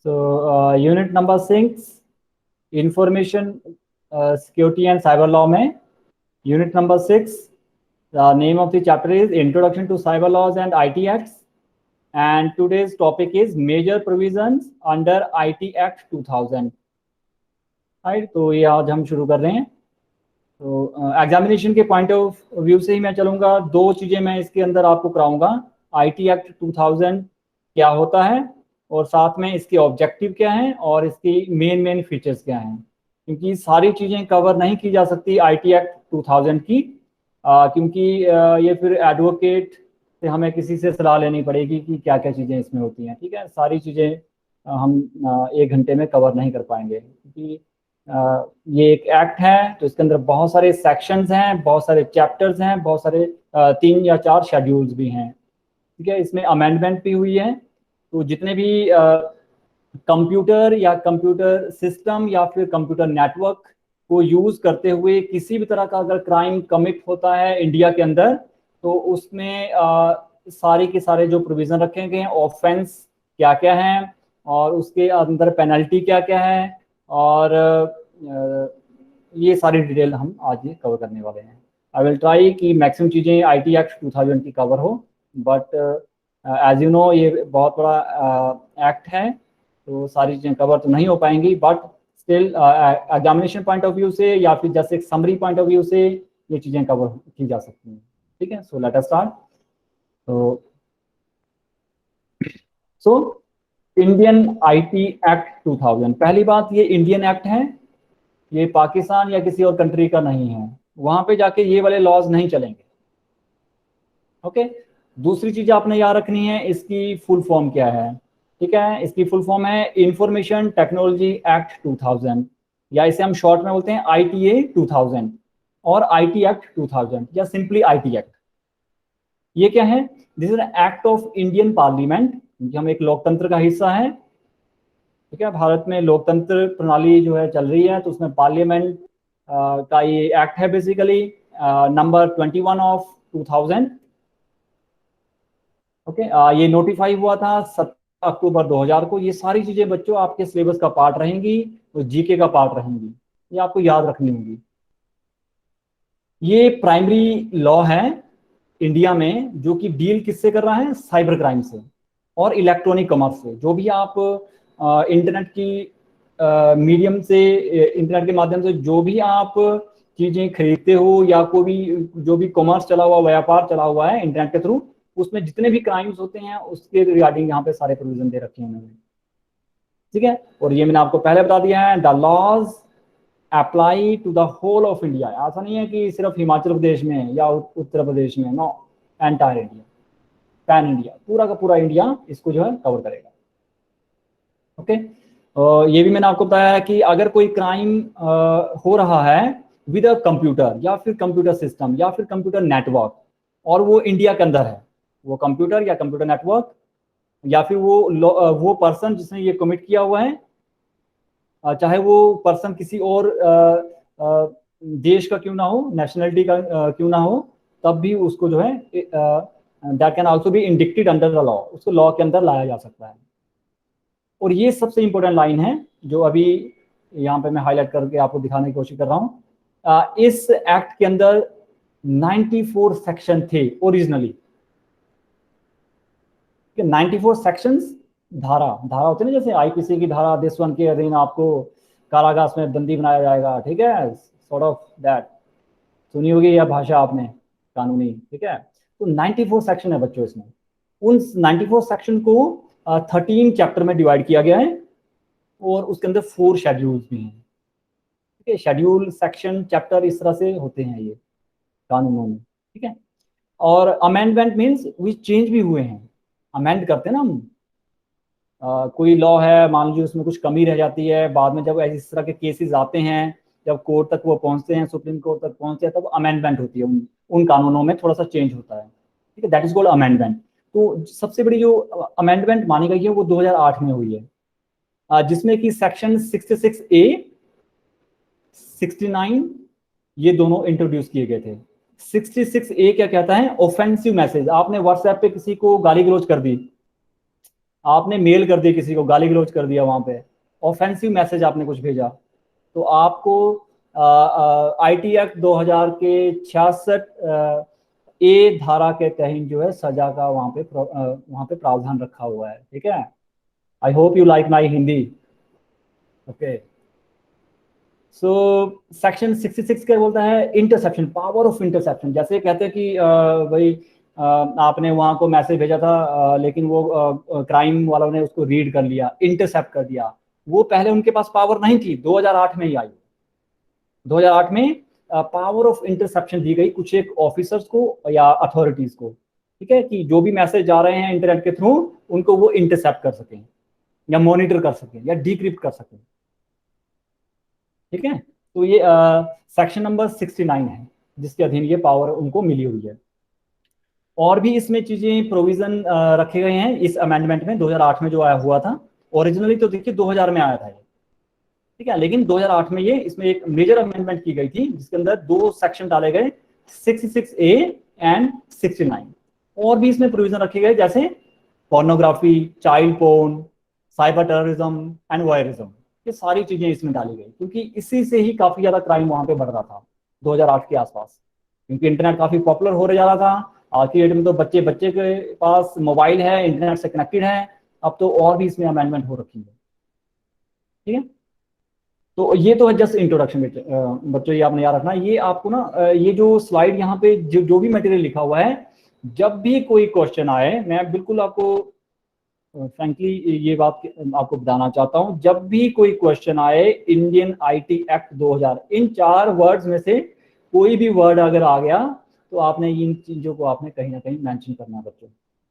So unit number 6 information security and cyber law में unit number 6 the name of the chapter is introduction to cyber laws and IT acts and today's topic is major provisions under IT Act 2000 right। तो ये आज हम शुरू कर रहे हैं। तो एग्जामिनेशन के पॉइंट ऑफ व्यू से ही मैं चलूंगा। दो चीजें मैं इसके अंदर आपको कराऊंगा, IT एक्ट 2000 क्या होता है और साथ में इसके ऑब्जेक्टिव क्या हैं और इसकी मेन फीचर्स क्या हैं, क्योंकि सारी चीज़ें कवर नहीं की जा सकती IT एक्ट 2000 की, क्योंकि ये फिर एडवोकेट से हमें किसी से सलाह लेनी पड़ेगी कि क्या क्या चीज़ें इसमें होती हैं। ठीक है, सारी चीज़ें हम 1 घंटे में कवर नहीं कर पाएंगे, क्योंकि ये एक एक्ट है तो इसके अंदर बहुत सारे सेक्शंस हैं, बहुत सारे चैप्टर्स हैं, बहुत सारे 3 या 4 शेड्यूल्स भी हैं। ठीक है, इसमें अमेंडमेंट भी हुई है। तो जितने भी कंप्यूटर या कंप्यूटर सिस्टम या फिर कंप्यूटर नेटवर्क को यूज करते हुए किसी भी तरह का अगर क्राइम कमिट होता है इंडिया के अंदर, तो उसमें सारे के सारे जो प्रोविजन रखे गए हैं, ऑफेंस क्या क्या है और उसके अंदर पेनल्टी क्या क्या है, और ये सारी डिटेल हम आज ये कवर करने वाले हैं। आई विल ट्राई कि मैक्सिमम चीज़ें IT एक्ट 2000 की कवर हो, बट एज यू नो ये बहुत बड़ा एक्ट है तो सारी चीज़ें कवर तो नहीं हो पाएंगी, but still examination point of view से या फिर जैसे एक समरी पॉइंट ऑफ व्यू से ये चीज़ें कवर की जा सकती हैं। ठीक है, so let us start. So Indian IT act 2000, पहली बात ये इंडियन एक्ट है, ये पाकिस्तान या किसी और कंट्री का नहीं है, वहां पे जाके ये वाले लॉज नहीं चलेंगे। ओके, दूसरी चीज आपने याद रखनी है, इसकी फुल फॉर्म क्या है। ठीक है, इसकी फुल फॉर्म है इंफॉर्मेशन टेक्नोलॉजी एक्ट 2000, या इसे हम शॉर्ट में बोलते हैं ITA 2000 और IT एक्ट 2000 या सिंपली IT एक्ट। ये क्या है? This is an act of Indian parliament, क्योंकि हम एक लोकतंत्र का हिस्सा है। ठीक है, भारत में लोकतंत्र प्रणाली जो है चल रही है, तो उसमें पार्लियामेंट का ये एक्ट है बेसिकली, नंबर 21 ऑफ 2000। ओके, ये नोटिफाई हुआ था 17 अक्टूबर 2000 को। ये सारी चीजें बच्चों आपके सिलेबस का पार्ट रहेंगी, तो जीके का पार्ट रहेंगी, ये आपको याद रखनी होगी। ये प्राइमरी लॉ है इंडिया में जो कि डील किससे कर रहा है? साइबर क्राइम से और इलेक्ट्रॉनिक कॉमर्स से। जो भी आप इंटरनेट की मीडियम से, इंटरनेट के माध्यम से जो भी आप चीजें खरीदते हो या कोई भी जो भी कॉमर्स चला हुआ, व्यापार चला हुआ है इंटरनेट के थ्रू, उसमें जितने भी क्राइम्स होते हैं उसके रिगार्डिंग यहाँ पे सारे प्रोविजन दे रखे हैं उन्होंने। ठीक है, और ये मैंने आपको पहले बता दिया है, the laws apply to the whole of India. ऐसा नहीं है कि सिर्फ हिमाचल प्रदेश में या उत्तर प्रदेश में, no, entire India, pan India, पूरा का पूरा इंडिया इसको जो है कवर करेगा। ओके, ये भी मैंने आपको बताया है कि अगर कोई क्राइम हो रहा है विद अ कंप्यूटर या फिर कंप्यूटर सिस्टम या फिर कंप्यूटर नेटवर्क, और वो इंडिया के अंदर है, वो कंप्यूटर या कंप्यूटर नेटवर्क या फिर वो पर्सन जिसने ये कमिट किया हुआ है, चाहे वो पर्सन किसी और देश का क्यों ना हो, नेशनलिटी का क्यों ना हो, तब भी उसको जो है that can also be indicted under the law, उसको लॉ के अंदर लाया जा सकता है। और ये सबसे इंपॉर्टेंट लाइन है जो अभी यहाँ पे मैं हाईलाइट करके आपको दिखाने की कोशिश कर रहा हूँ। इस एक्ट के अंदर 94 सेक्शन थे ओरिजिनली। 94 सेक्शंस, धारा होते हैं ना, जैसे IPC की धारा दिस वन के अधीन आपको कारागार में बंदी बनाया जाएगा। ठीक है, सॉर्ट ऑफ दैट सुनी होगी यह भाषा आपने, कानूनी। ठीक है, तो 94 सेक्शन है बच्चों इसमें। उन 94 सेक्शन को 13 चैप्टर में डिवाइड किया गया है और उसके अंदर 4 शेड्यूल्स भी हैं। ठीक है, शेड्यूल, सेक्शन, चैप्टर इस तरह से होते हैं ये कानूनों में। ठीक है, और अमेंडमेंट मीन्स वी चेंज भी हुए हैं, अमेंड करते हैं ना हम। कोई लॉ है, मान लीजिए उसमें कुछ कमी रह जाती है, बाद में जब इस तरह के केसेस आते हैं, जब कोर्ट तक वो पहुंचते हैं, सुप्रीम कोर्ट तक पहुंचते हैं, तब अमेंडमेंट होती है, उन कानूनों में थोड़ा सा चेंज होता है। ठीक है, दैट इज कॉल्ड अमेंडमेंट। तो सबसे बड़ी जो अमेंडमेंट मानी गई है वो 2008 में हुई है, जिसमें कि सेक्शन 66A 69 ये दोनों इंट्रोड्यूस किए गए थे। 66A क्या कहता है? Offensive message. आपने व्हाट्सएप पे किसी को गाली गलौज कर दी, आपने मेल कर दिया किसी को, गाली गलौज कर दिया, वहां पे ऑफेंसिव मैसेज आपने कुछ भेजा, तो आपको आईटी एक्ट 2000 के 66 ए धारा के तहत जो है सजा का वहां पे प्रावधान रखा हुआ है। ठीक है, I hope you like my Hindi. Okay, so section 66 क्या बोलता है, इंटरसेप्शन, पावर ऑफ इंटरसेप्शन। जैसे कहते हैं कि भाई आपने वहां को मैसेज भेजा था, लेकिन वो क्राइम वालों ने उसको रीड कर लिया, इंटरसेप्ट कर दिया। वो पहले उनके पास पावर नहीं थी, 2008 में ही आई। 2008 में पावर ऑफ इंटरसेप्शन दी गई कुछ एक ऑफिसर्स को या अथॉरिटीज को। ठीक है, कि जो भी मैसेज जा रहे हैं इंटरनेट के थ्रू, उनको वो इंटरसेप्ट कर सकें या मॉनिटर कर सकें या डिक्रिप्ट कर सकें। ठीक है, तो ये सेक्शन नंबर 69 है जिसके अधीन ये पावर उनको मिली हुई है। और भी इसमें चीजें प्रोविजन रखे गए हैं इस अमेंडमेंट में, 2008 में जो आया हुआ था। ओरिजिनली तो देखिए 2000 में आया था ये, ठीक है, लेकिन 2008 में ये इसमें एक मेजर अमेंडमेंट की गई थी जिसके अंदर 2 सेक्शन डाले गए, 66A एंड 69। और भी इसमें प्रोविजन रखे गए जैसे pornography, child porn, cyber terrorism and voyeurism, ये सारी चीजें इसमें डाली गई क्योंकि इसी से ही काफी ज्यादा क्राइम वहां पे बढ़ रहा था 2008 के आसपास, क्योंकि इंटरनेट काफी पॉपुलर हो जा रहा था। आज की डेट में तो बच्चे बच्चे के पास मोबाइल है, इंटरनेट से कनेक्टेड है। अब तो और भी इसमें अमेंडमेंट हो रखी है। ठीक है, तो ये तो है जस्ट इंट्रोडक्शन बच्चों, ये आपने याद रखना। ये आपको ना ये जो स्लाइड यहाँ पे जो भी मटेरियल लिखा हुआ है, जब भी कोई क्वेश्चन आए, मैं बिल्कुल आपको फ्रैंकली ये बात आपको बताना चाहता हूं, जब भी कोई क्वेश्चन आए Indian IT act 2000, in 4 words में से कोई भी वर्ड अगर आ गया तो आपने इन चीजों को आपने कहीं ना कहीं मेंशन करना है बच्चों।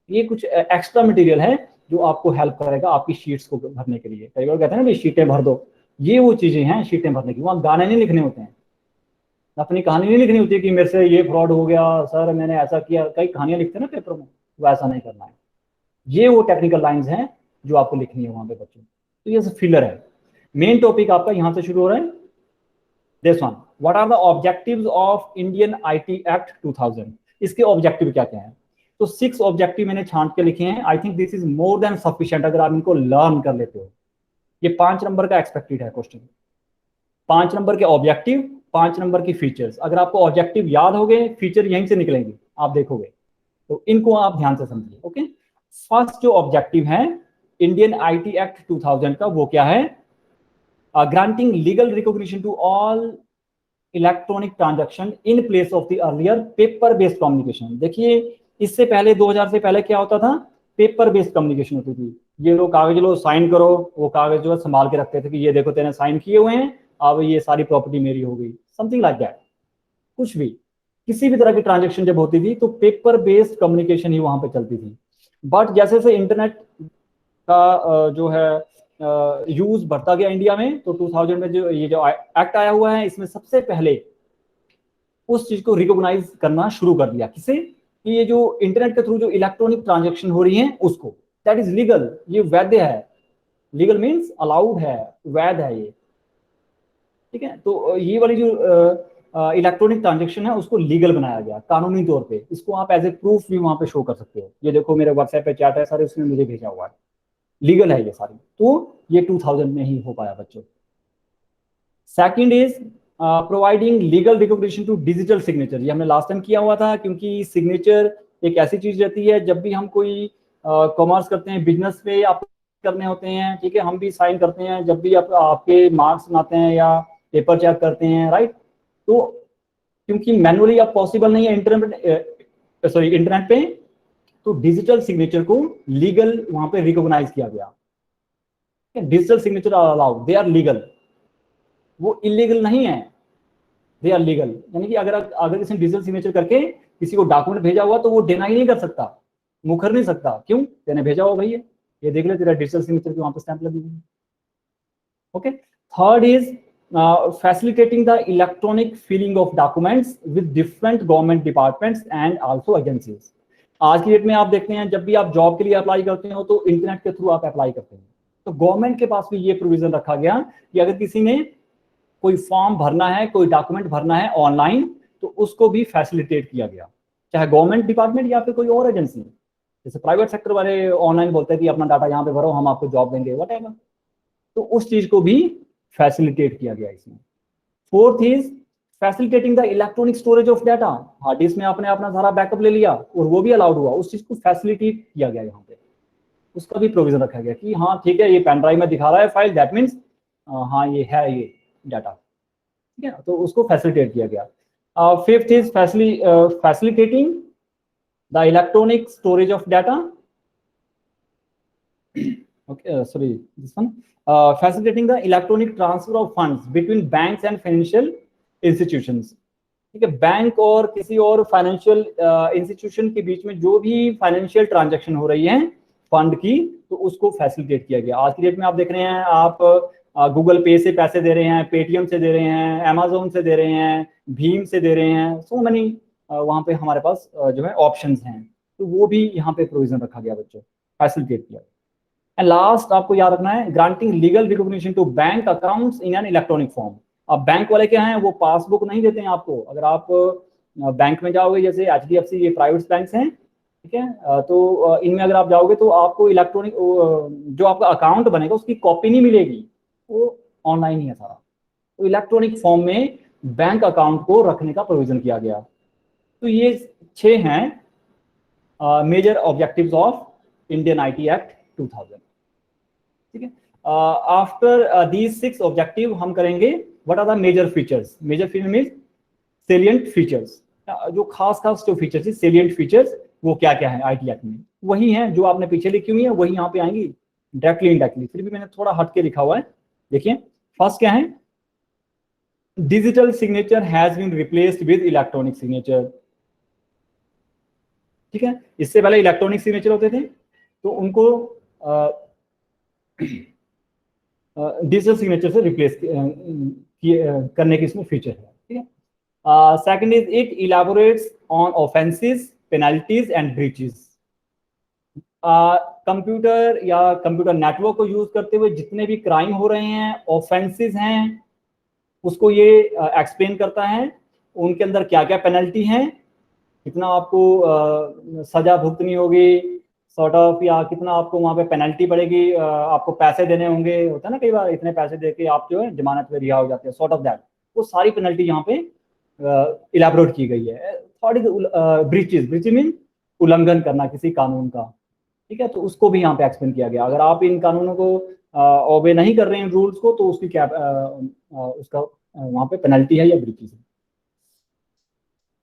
ये कुछ एक्स्ट्रा मटेरियल है जो आपको हेल्प करेगा आपकी शीट्स को भरने के लिए। कई बार कहते हैं ना शीटें भर दो, ये वो चीजें हैं शीटें भरने की। वहां गाने नहीं लिखने होते हैं, अपनी कहानी नहीं लिखनी होती है कि मेरे से ये फ्रॉड हो गया सर, मैंने ऐसा किया। कई कहानियां लिखते हैं ना पेपर में, वैसा नहीं करना है। ये वो टेक्निकल लाइंस हैं जो आपको लिखनी है वहां पे बच्चों। तो ये फिलर है। मेन टॉपिक आपका यहां से शुरू हो रहा है। This one, what are the objectives of Indian IT act 2000। इसके ऑब्जेक्टिव क्या क्या है? तो 6 ऑब्जेक्टिव मैंने छांट के लिखे हैं। I think this is more than sufficient अगर आप इनको लर्न कर लेते हो। ये 5 नंबर का एक्सपेक्टेड है क्वेश्चन, 5 नंबर के ऑब्जेक्टिव, 5 नंबर की फीचर्स। अगर आपको ऑब्जेक्टिव याद हो गए, फीचर यहीं से निकलेंगे, आप देखोगे। तो इनको आप ध्यान से समझिए। ओके, फर्स्ट जो ऑब्जेक्टिव है इंडियन आईटी एक्ट 2000 का, वो क्या है? Granting legal recognition to all electronic transaction in place of the earlier paper based communication. देखिए, इससे पहले 2000 से पहले क्या होता था? पेपर बेस्ड कम्युनिकेशन होती थी। ये लोग कागज लो साइन करो, वो कागज जो है संभाल के रखते थे कि ये देखो तेने साइन किए हुए हैं, अब ये सारी प्रॉपर्टी मेरी हो गई, समथिंग लाइक दैट। कुछ भी, किसी भी तरह की ट्रांजैक्शन जब होती थी तो पेपर बेस्ड कम्युनिकेशन ही वहां पे चलती थी। बट जैसे जैसे इंटरनेट का जो है यूज बढ़ता गया इंडिया में, तो 2000 में जो ये जो एक्ट आया हुआ है, इसमें सबसे पहले उस चीज को रिकॉग्नाइज करना शुरू कर दिया। किसे? कि ये जो इंटरनेट के थ्रू जो इलेक्ट्रॉनिक ट्रांजैक्शन हो रही है उसको, दैट इज लीगल, ये वैध है। लीगल मीन्स अलाउड है, वैध है ये। ठीक है, तो ये वाली जो इलेक्ट्रॉनिक ट्रांजैक्शन है उसको लीगल बनाया गया कानूनी तौर पे। इसको आप एज ए प्रूफ भी वहां पे शो कर सकते हो। ये देखो मेरे व्हाट्सएप पे चैट है सारे, उसने मुझे भेजा हुआ है, लीगल है ये सारी। तो ये 2000 में ही हो पाया बच्चों। Second is providing legal recognition to digital signature. ये हमने लास्ट टाइम किया हुआ था, क्योंकि सिग्नेचर एक ऐसी चीज रहती है, जब भी हम कोई कॉमर्स करते हैं, बिजनेस पे आप करने होते हैं, ठीक है, हम भी साइन करते हैं जब भी आपके मार्क्स बनाते हैं या पेपर चेक करते हैं, राइट। तो क्योंकि मैनुअली अब पॉसिबल नहीं है इंटरनेट पे, तो डिजिटल सिग्नेचर को लीगल वहां पे रिकॉग्नाइज किया गया। Digital signature are allowed, they are legal, वो इलीगल नहीं है, दे आर लीगल। यानी कि अगर किसी ने डिजिटल सिग्नेचर करके किसी को डॉक्यूमेंट भेजा हुआ तो वो डिनाई नहीं कर सकता, मुखर नहीं सकता। क्यों? तेने भेजा हुआ भैया, ये देख ले तेरा डिजिटल सिग्नेचर की वहां पे स्टैंप लगी हुई है। Okay, third is facilitating the electronic filling of documents with different government departments and also agencies। आज की डेट में आप देखते हैं जब भी आप जॉब के लिए अप्लाई करते हो तो इंटरनेट के थ्रू आप अप्लाई करते हैं, तो गवर्नमेंट के पास भी ये प्रोविजन रखा गया कि अगर किसी ने कोई फॉर्म भरना है, कोई डॉक्यूमेंट भरना है ऑनलाइन, तो उसको भी फैसिलिटेट किया गया, चाहे गवर्नमेंट डिपार्टमेंट या फिर कोई और एजेंसी। जैसे प्राइवेट सेक्टर वाले ऑनलाइन बोलते हैं कि अपना डाटा यहाँ पे भरो, हम आपको जॉब देंगे, व्हाटएवर, तो उस चीज को भी फैसिलिटेट किया गया इसमें। Fourth is facilitating the electronic storage of data. Hard disk में आपने अपना सारा बैकअप ले लिया और वो भी अलाउड हुआ, उस चीज को फैसिलिटेट किया गया यहाँ पे, उसका भी प्रोविजन रखा गया कि हाँ ठीक है, ये पेन ड्राइव में दिखा रहा है फाइल, दैट मीन्स हाँ ये है ये डाटा, ठीक है, तो उसको फैसिलिटेट किया गया। Fifth is facilitating the electronic storage of data, okay, sorry, this one, facilitating the electronic transfer of funds between banks and financial institutions। ठीक है, बैंक और किसी और फाइनेंशियल इंस्टीट्यूशन के बीच में जो भी फाइनेंशियल ट्रांजैक्शन हो रही है फंड की, तो उसको फैसिलिटेट किया गया। आज की डेट में आप देख रहे हैं, आप गूगल पे से पैसे दे रहे हैं, पेटीएम से दे रहे हैं, अमेजोन से दे रहे हैं, भीम से दे रहे हैं, सो मैनी वहाँ पे हमारे पास जो है ऑप्शंस हैं, तो वो भी यहाँ पे प्रोविजन रखा गया बच्चों, फैसिलिटेट किया। एंड लास्ट आपको याद रखना है, granting legal recognition to bank accounts in an electronic form. अब बैंक वाले क्या हैं, वो पासबुक नहीं देते हैं आपको। अगर आप बैंक में जाओगे, जैसे HDFC, ये प्राइवेट बैंक्स हैं, ठीक है, तो इनमें अगर आप जाओगे तो आपको इलेक्ट्रॉनिक जो आपका अकाउंट बनेगा उसकी कॉपी नहीं मिलेगी, वो ऑनलाइन ही है सारा। तो इलेक्ट्रॉनिक फॉर्म में बैंक अकाउंट को रखने का प्रोविजन किया गया। तो ये 6 हैं major objectives of Indian IT act 2000, ठीक है। आफ्टर दीज 6 ऑब्जेक्टिव हम करेंगे what are the major features. Major feature means salient features, जो खास जो फीचर्स है, सेलिएंट फीचर्स, वो क्या क्या है IT एक्ट में, वही हैं जो आपने पीछे लिखी हुई है, वही यहाँ पे आएंगी डायरेक्टली इनडायरेक्टली, फिर भी मैंने थोड़ा हट के लिखा हुआ है। देखिए, फर्स्ट क्या है, digital signature has been replaced with electronic signature, ठीक है। इससे पहले इलेक्ट्रॉनिक सिग्नेचर होते थे, तो उनको डिजिटल सिग्नेचर से रिप्लेस करने की इसमें फीचर है, ठीक है। Second is it elaborates on offences, penalties and breaches. Computer या कंप्यूटर नेटवर्क को यूज करते हुए जितने भी क्राइम हो रहे हैं, ऑफेंसेस हैं, उसको ये एक्सप्लेन करता है, उनके अंदर क्या क्या पेनल्टी है, कितना आपको सजा भुगतनी होगी सॉर्ट ऑफ, या कितना आपको वहाँ पे पेनल्टी पड़ेगी, आपको पैसे देने होंगे, होता है ना कई बार, इतने पैसे देके आप जो है जमानत पे रिहा हो जाते हैं, सॉर्ट ऑफ दैट, वो सारी पेनल्टी यहाँ पे इलैबोरेट की गई है। Third is breaches, breaches mean उल्लंघन करना किसी कानून का, ठीक है, तो उसको भी यहाँ पे एक्सप्लेन किया गया। अगर आप इन कानूनों को ओबे नहीं कर रहे हैं रूल्स को, तो उसकी क्या उसका वहाँ पे पेनल्टी है या ब्रीचेस है।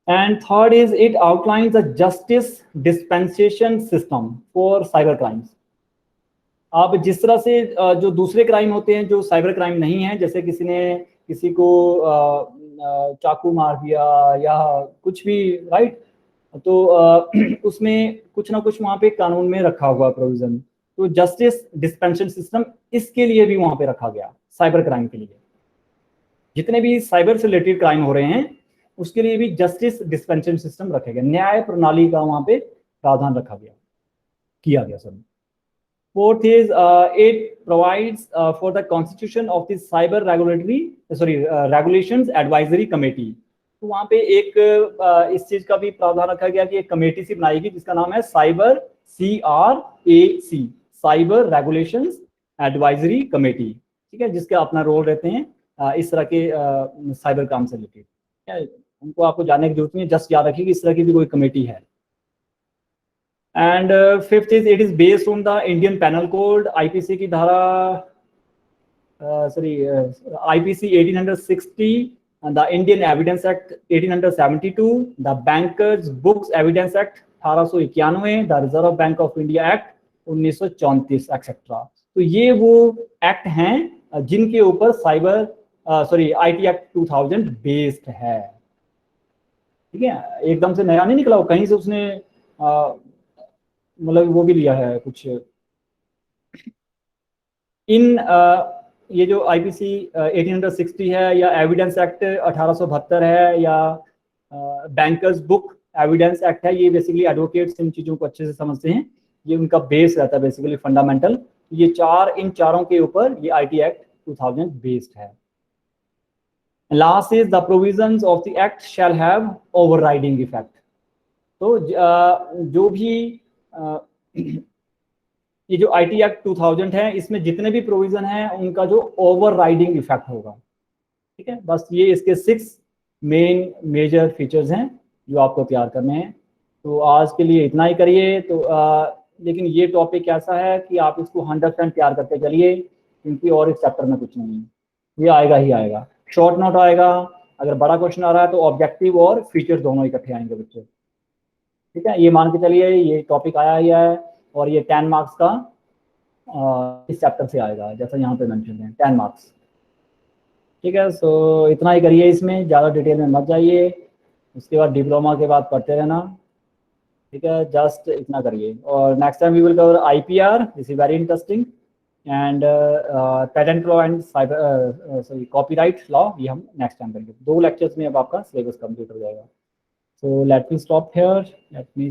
And third is it outlines a justice dispensation system for cyber crimes। आप जिस तरह से जो दूसरे क्राइम होते हैं जो साइबर क्राइम नहीं है, जैसे किसी ने किसी को चाकू मार दिया या कुछ भी, राइट, तो उसमें कुछ ना कुछ वहाँ पे कानून में रखा हुआ प्रोविजन, तो जस्टिस डिस्पेंशन सिस्टम इसके लिए भी वहाँ पे रखा गया, साइबर क्राइम के लिए। जितने भी साइबर से रिलेटेड क्राइम हो रहे हैं उसके लिए भी जस्टिस डिस्पेंशन सिस्टम रखा गया, न्याय प्रणाली का वहां पे प्रावधान रखा गया, किया गया sir. Fourth is it provides for the constitution of the cyber regulations advisory committee. तो वहां पे एक इस चीज का भी प्रावधान रखा गया कि एक कमेटी सी बनाएगी जिसका नाम है cyber CRAC, cyber regulations advisory committee, ठीक है, जिसका अपना रोल रहते हैं इस तरह के साइबर काम से रिलेटेड। उनको आपको जानने की जरूरत नहीं है, जस्ट याद रखिए कि इस तरह की भी कोई कमेटी है। And fifth is it is based on the Indian penal code, IPC की धारा IPC 1860, the Indian evidence act 1872, the bankers books evidence act 1891, the reserve bank of India act 1934 etcetera. तो ये वो एक्ट हैं जिनके ऊपर IT act 2000 based है, ठीक है। एकदम से नया नहीं निकला, कहीं से उसने मतलब वो भी लिया है कुछ। इन ये जो IPC 1860 है या एविडेंस एक्ट 1872 है या बैंकर्स बुक एविडेंस एक्ट है, ये बेसिकली एडवोकेट्स इन चीजों को अच्छे से समझते हैं, ये उनका बेस रहता है बेसिकली फंडामेंटल। ये इन चारों के ऊपर ये IT एक्ट 2000 बेस्ड है। Last is the provisions of the act shall have overriding effect। तो जो भी ये जो IT एक्ट 2000 है, इसमें जितने भी प्रोविजन हैं उनका जो ओवरराइडिंग इफेक्ट होगा। ठीक है, बस ये इसके 6 मेन मेजर फीचर्स हैं जो आपको तैयार करने हैं। तो आज के लिए इतना ही करिए। तो लेकिन ये टॉपिक ऐसा है कि आप इसको 100% तैयार करके चलिए, क्योंकि और इस चैप्टर में कुछ नहीं है, ये आएगा ही आएगा। शॉर्ट नोट आएगा, अगर बड़ा क्वेश्चन आ रहा है तो ऑब्जेक्टिव और फीचर दोनों इकट्ठे आएंगे बच्चे। ठीक है, ये मान के चलिए ये टॉपिक आया ही है, और ये 10 मार्क्स का इस चैप्टर से आएगा, जैसा यहाँ पे मेंशन है 10 मार्क्स। ठीक है, सो इतना ही करिए, इसमें ज़्यादा डिटेल में मत जाइए। उसके बाद डिप्लोमा के बाद पढ़ते रहना। ठीक है, जस्ट इतना करिए। और next time we will cover IPR, this is very interesting, and patent law and cyber sorry copyright law, ये हम नेक्स्ट टाइम करेंगे। 2 लेक्चर्स में अब आपका सिलेबस कंप्लीट हो जाएगा। So let me stop here, let me